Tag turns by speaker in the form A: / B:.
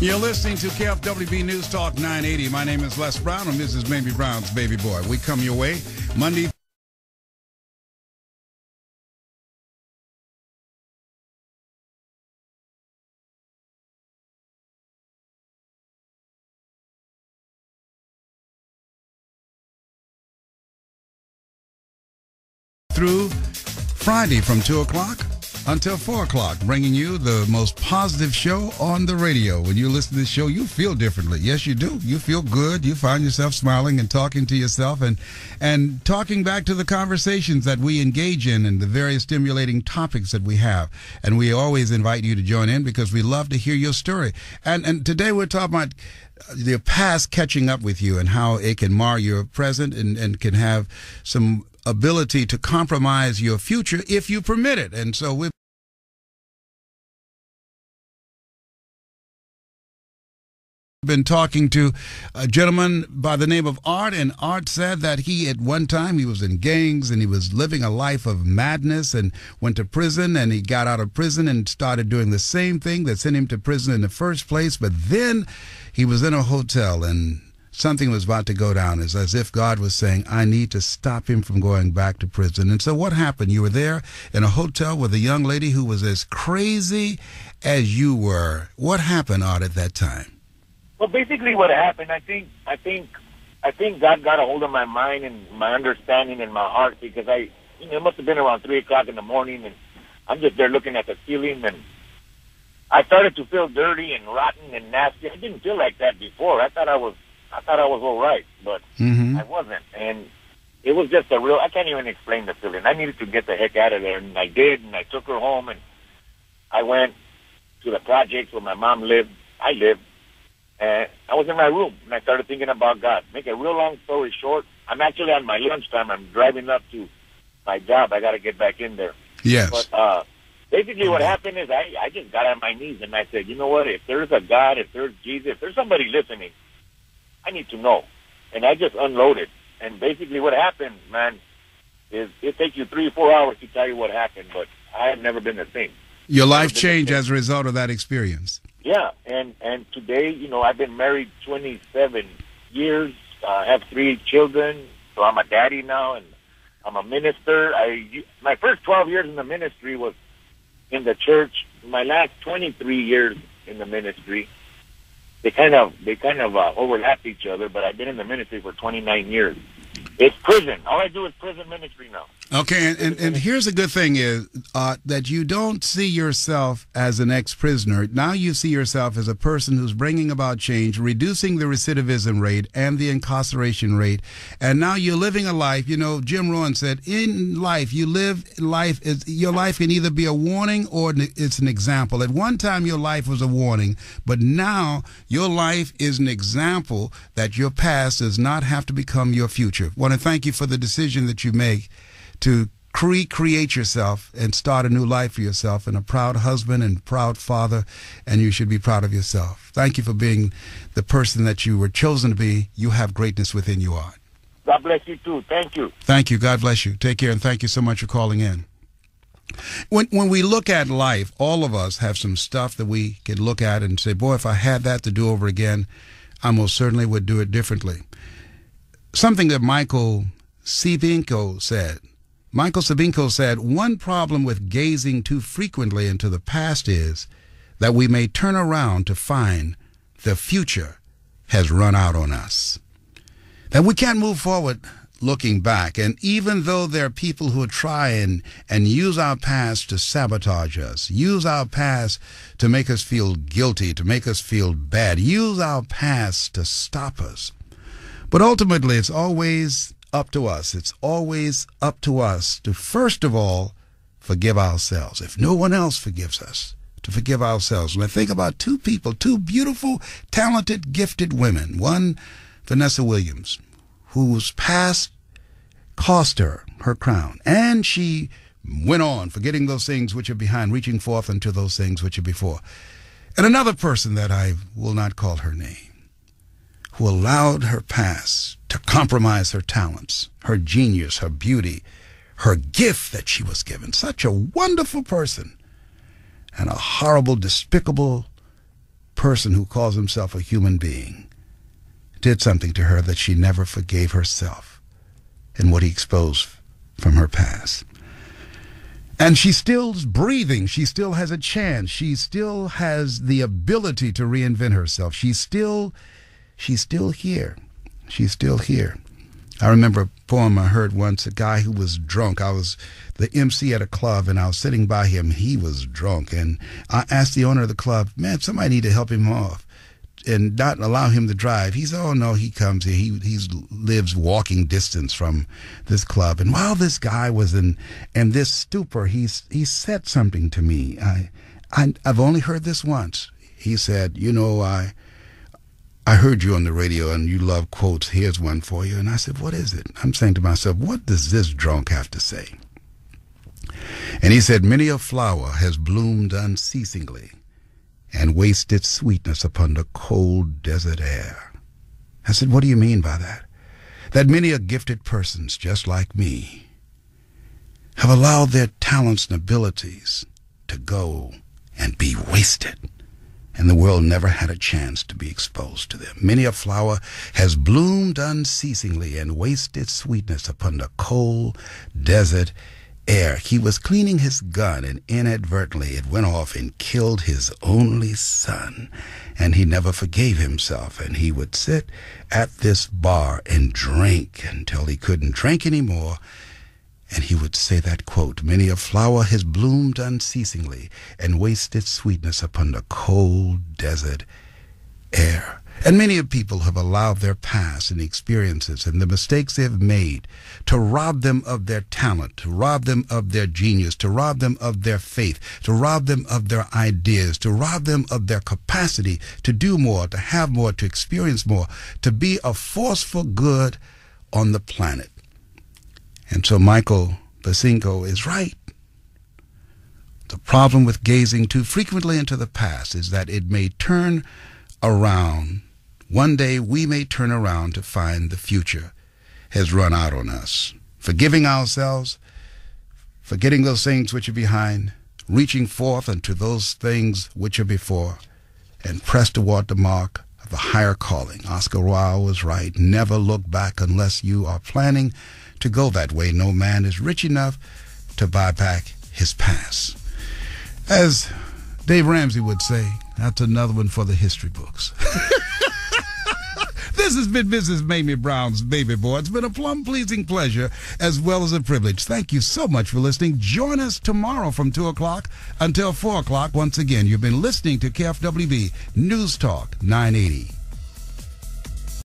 A: You're listening to KFWB News Talk 980. My name is Les Brown. I'm Mrs. Mamie Brown's baby boy. We come your way Monday through Friday from 2 o'clock until 4 o'clock, bringing you the most positive show on the radio. When you listen to this show, you feel differently. Yes, you do. You feel good. You find yourself smiling and talking to yourself and talking back to the conversations that we engage in and the various stimulating topics that we have. And we always invite you to join in because we love to hear your story. And today we're talking about the past catching up with you and how it can mar your present and can have some ability to compromise your future if you permit it. And so we've been talking to a gentleman by the name of Art, and Art said that he at one time he was in gangs and he was living a life of madness and went to prison, and he got out of prison and started doing the same thing that sent him to prison in the first place. But then he was in a hotel and something was about to go down. It's as if God was saying, I need to stop him from going back to prison. And so what happened? You were there in a hotel with a young lady who was as crazy as you were. What happened, Art, at that time?
B: Well, basically what happened, I think God got a hold of my mind and my understanding and my heart, because it must have been around 3 o'clock in the morning, and I'm just there looking at the ceiling, and I started to feel dirty and rotten and nasty. I didn't feel like that before. I thought I was all right, but I wasn't. And it was just I can't even explain the feeling. I needed to get the heck out of there, and I did, and I took her home, and I went to the projects where my mom lived. I lived. And I was in my room, and I started thinking about God. Make a real long story short, I'm actually on my lunchtime. I'm driving up to my job. I got to get back in there.
A: Yes.
B: But basically what happened is I just got on my knees, and I said, you know what, if there's a God, if there's Jesus, if there's somebody listening, I need to know. And I just unloaded. And basically what happened, man, is it takes you 3 or 4 hours to tell you what happened, but I have never been the same.
A: Your life changed as a result of that experience.
B: Yeah, and today, I've been married 27 years. I have 3 children, so I'm a daddy now, and I'm a minister. My first 12 years in the ministry was in the church. My last 23 years in the ministry, they kind of overlap each other, but I've been in the ministry for 29 years. It's prison. All I do is prison ministry now.
A: Okay, and here's a good thing is that you don't see yourself as an ex-prisoner. Now you see yourself as a person who's bringing about change, reducing the recidivism rate and the incarceration rate. And now you're living a life. Jim Rohn said, in life, your life can either be a warning or it's an example. At one time, your life was a warning, but now your life is an example that your past does not have to become your future. I want to thank you for the decision that you make to recreate yourself and start a new life for yourself, and a proud husband and proud father, and you should be proud of yourself. Thank you for being the person that you were chosen to be. You have greatness within you, Art.
B: God bless you too. Thank you.
A: Thank you. God bless you. Take care, and thank you so much for calling in. When we look at life, all of us have some stuff that we can look at and say, boy, if I had that to do over again, I most certainly would do it differently. Something that Michael Sabinko said, one problem with gazing too frequently into the past is that we may turn around to find the future has run out on us. That we can't move forward looking back. And even though there are people who try and use our past to sabotage us, use our past to make us feel guilty, to make us feel bad, use our past to stop us. But ultimately, it's always up to us. It's always up to us to, first of all, forgive ourselves. If no one else forgives us, to forgive ourselves. When I think about 2 people, 2 beautiful, talented, gifted women, one, Vanessa Williams, whose past cost her crown, and she went on, forgetting those things which are behind, reaching forth unto those things which are before. And another person that I will not call her name, who allowed her past to compromise her talents, her genius, her beauty, her gift that she was given. Such a wonderful person, and a horrible, despicable person who calls himself a human being did something to her that she never forgave herself and what he exposed from her past. And she's still breathing. She still has a chance. She still has the ability to reinvent herself. She's still here. She's still here. I remember a poem I heard once, a guy who was drunk. I was the MC at a club, and I was sitting by him. He was drunk, and I asked the owner of the club, man, somebody need to help him off and not allow him to drive. He said, oh, no, he comes here. He lives walking distance from this club. And while this guy was in this stupor, he said something to me. I've only heard this once. He said, you know, I heard you on the radio and you love quotes. Here's one for you. And I said, what is it? I'm saying to myself, what does this drunk have to say? And he said, many a flower has bloomed unceasingly and wasted sweetness upon the cold desert air. I said, what do you mean by that? That many a gifted persons just like me have allowed their talents and abilities to go and be wasted, and the world never had a chance to be exposed to them. Many a flower has bloomed unceasingly and wasted sweetness upon the cold desert air. He was cleaning his gun, and inadvertently it went off and killed his only son. And he never forgave himself, and he would sit at this bar and drink until he couldn't drink anymore. And he would say that quote, many a flower has bloomed unceasingly and wasted sweetness upon the cold desert air. And many of people have allowed their past and experiences and the mistakes they've made to rob them of their talent, to rob them of their genius, to rob them of their faith, to rob them of their ideas, to rob them of their capacity to do more, to have more, to experience more, to be a force for good on the planet. And so Michael Basinko is right. The problem with gazing too frequently into the past is that it may turn around. One day we may turn around to find the future has run out on us. Forgiving ourselves, forgetting those things which are behind, reaching forth unto those things which are before, and press toward the mark of the higher calling. Oscar Wilde was right. Never look back unless you are planning to go that way. No man is rich enough to buy back his past. As Dave Ramsey would say, that's another one for the history books. This has been Mrs. Mamie Brown's Baby Boy. It's been a plum-pleasing pleasure as well as a privilege. Thank you so much for listening. Join us tomorrow from 2 o'clock until 4 o'clock. Once again, you've been listening to KFWB News Talk 980.